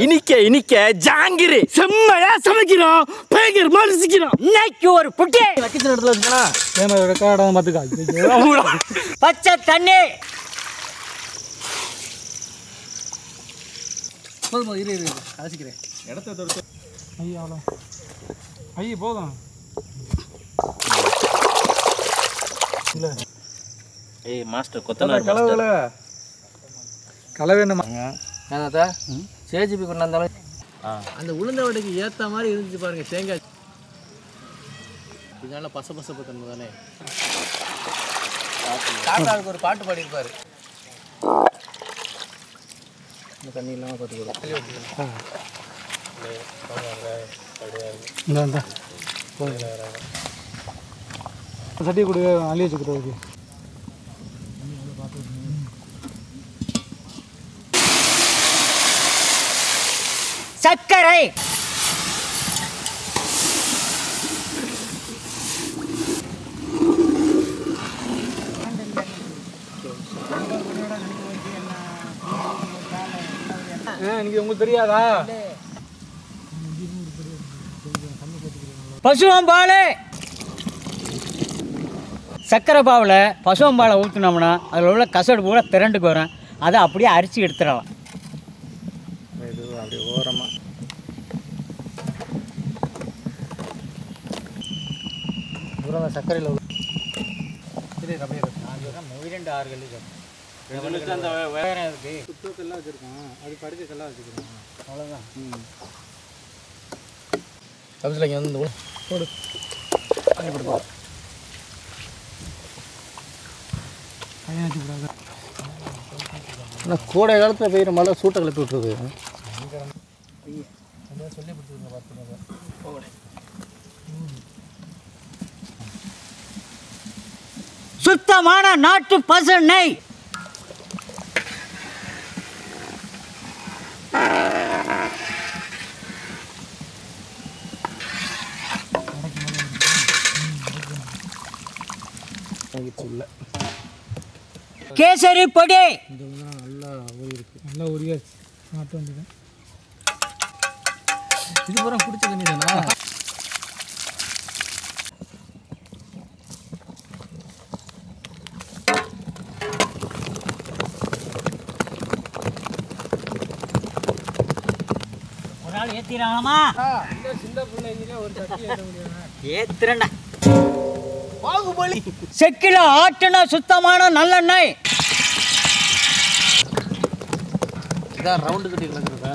இனிக்க இனிக்க ஜாங்கிரி செம்மையா சமைக்கிறோம், பயங்கரமா ரசிக்கிறோம். இன்னைக்கு ஒரு புட்டி லக்கிச்சன் இடத்துல வச்சுக்கலாம். கேமரா ரெக்கார்டாக பார்த்துக்கா. பச்சை தண்ணி போதும் இரு இரு கலசிக்கிறேன். இடத்த தொடுத்து ஐயா அவ்வளோ ஐயா போதும் இல்லை. ஏய் மாஸ்டர் கொத்தனார் கலவை கலவை வேணுமா? ஏன்னாத்தா சேஜிபி கொண்டாந்தாலும் அந்த உளுந்த வடைக்கு ஏற்ற மாதிரி இருந்துச்சு பாருங்க. தேங்காய் இதனால பசபசப்பு தன்மை தானே. தாத்தாவுக்கு ஒரு பாட்டு பாடியிருப்பாரு. இந்த தண்ணி இல்லாமல் பார்த்துக்கிறோம். சட்டி கொடு அள்ளி வச்சுக்கிறதுக்கு. சர்க்கரை இன்னைக்கு உங்களுக்கு தெரியாதா? பசுவம்பால் சர்க்கரை பாவில் பசுவம்பாலை ஊற்றினோம்னா அதில் உள்ள கசடு பூரா திரண்டுக்கு வரும். அதை அப்படியே அரிச்சு எடுத்துடலாம். இது அப்படி ஓரமாக தூரம் சர்க்கரையில் இது அப்படியே 2 6 கல்லு அந்த வேகம் இருக்குது. சுத்தக்கெல்லாம் வச்சுருக்கோம், அது படுக்கைக்கெல்லாம் வச்சுக்கிறோம். அவ்வளோதான். கபிசில் இங்கே வந்து போடு பண்ணி கொடுப்போம். கையை வச்சுக்கூடாது. ஆனால் கோடை காலத்தில் பெய்கிற மழை சூட்டை கிளப்பி விட்டுருது. சொல்லி கொடுத்துருங்க பார்த்துங்க. சுத்தமான நாட்டு பசு நெய். கேசரி பொடி நல்லா ஊறி இருக்கு. நல்லா ஊறியாச்சு. மாட்ட வேண்டியது. இது பூரா பிடிச்ச தண்ணி தானா? ஒரு நாள் ஏத்திராமா? சின்ன பிள்ளைங்களே ஒரு சட்டி ஏற்ற முடியாது. ஏத்துறேன்டா. பாகுபலி செக்கில ஆட்டுன சுத்தமான நல்லெண்ணெய். இதான் ரவுண்டு கட்டி கிடக்குறதா?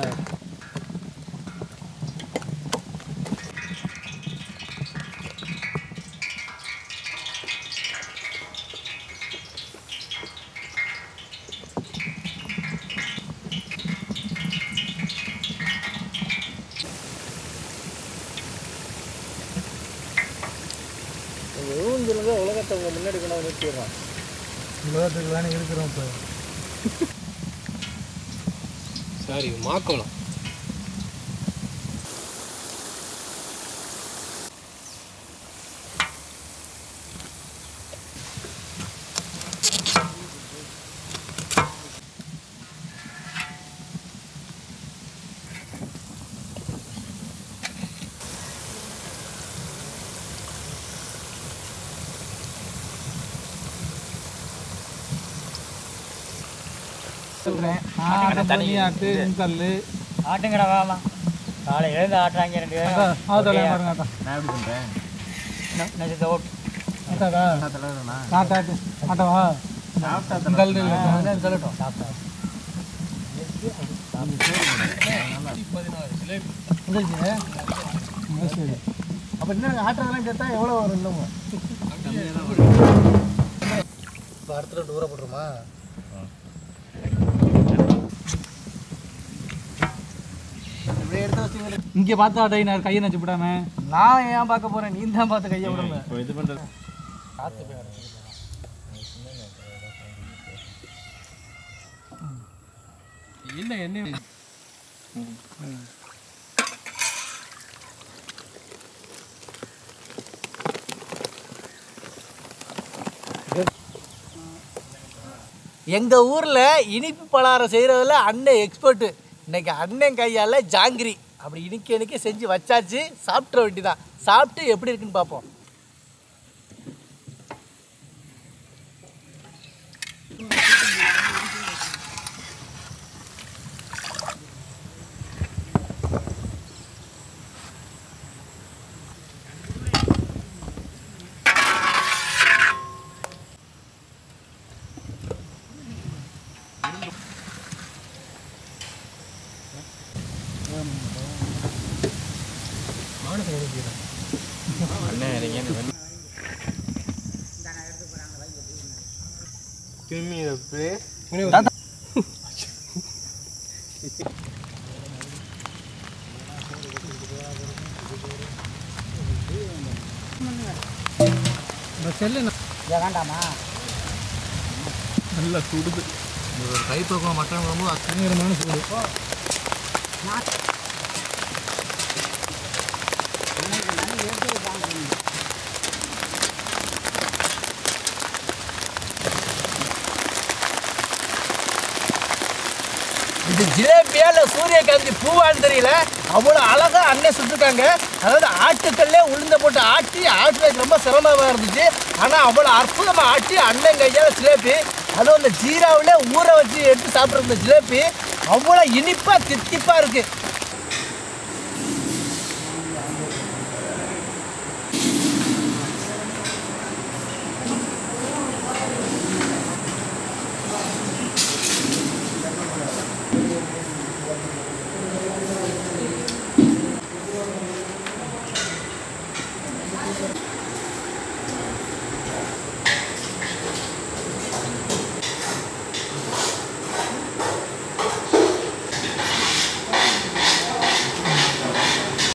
உலகத்தை உங்க முன்னாடி கொண்டாந்து நிறுத்திடுறான். உலகத்துக்கு தானே இருக்கிறோம் இப்போ. சாரி மாக்கோளம். ஆட்டுங்கடா வாமா. காலை எழுந்து ஆட்டுறாங்க 2 பேரும். நான் எப்படி பண்ணுறேன்? ஆட்டவா சொல்லட்டும். அப்போ இன்னும் ஆட்டுறதெல்லாம் கேட்டால் எவ்வளோ வரும்? இன்னும் இப்போ அடுத்த 2 ஊற போட்டுருமா? இங்கே பார்த்தா டை நான் கையை நச்சு விடாம நான் ஏன் பார்க்க போறேன்? நீ தான் பார்த்து கையை விடாம இது பண்றது. என்ன என்ன எங்கள் ஊரில் இனிப்பு பலகாரம் செய்கிறதுல அண்ணன் எக்ஸ்பர்ட்டு. இன்றைக்கி அண்ணன் கையால் ஜாங்கிரி அப்படி இனிக்க செஞ்சு வச்சாச்சு. சாப்பிட்ற வேண்டி தான். சாப்பிட்டு எப்படி இருக்குன்னு பார்ப்போம். வேண்டாமா நல்லா சுடுது. ஒரு கைப்பக்கம் மட்டன் குழம்பு அத்தனைமான சூடு. இது ஜிலேபியா இல்லை சூரியகாந்தி பூவான்னு தெரியல, அவ்வளோ அழகாக அண்ணன் சுட்டுருக்காங்க. அதாவது ஆட்டுக்கல்லே உளுந்த போட்டு ஆட்டுறதுக்கு ரொம்ப சிரமமாக இருந்துச்சு. ஆனால் அவ்வளோ அற்புதமாக ஆட்டி அண்ணன் கையால் ஜிலேபி, அதுவும் அந்த ஜீராவில் ஊற வச்சு எடுத்து சாப்பிட்ற இந்த ஜிலேபி அவ்வளோ இனிப்பாக தித்திப்பாக இருக்குது.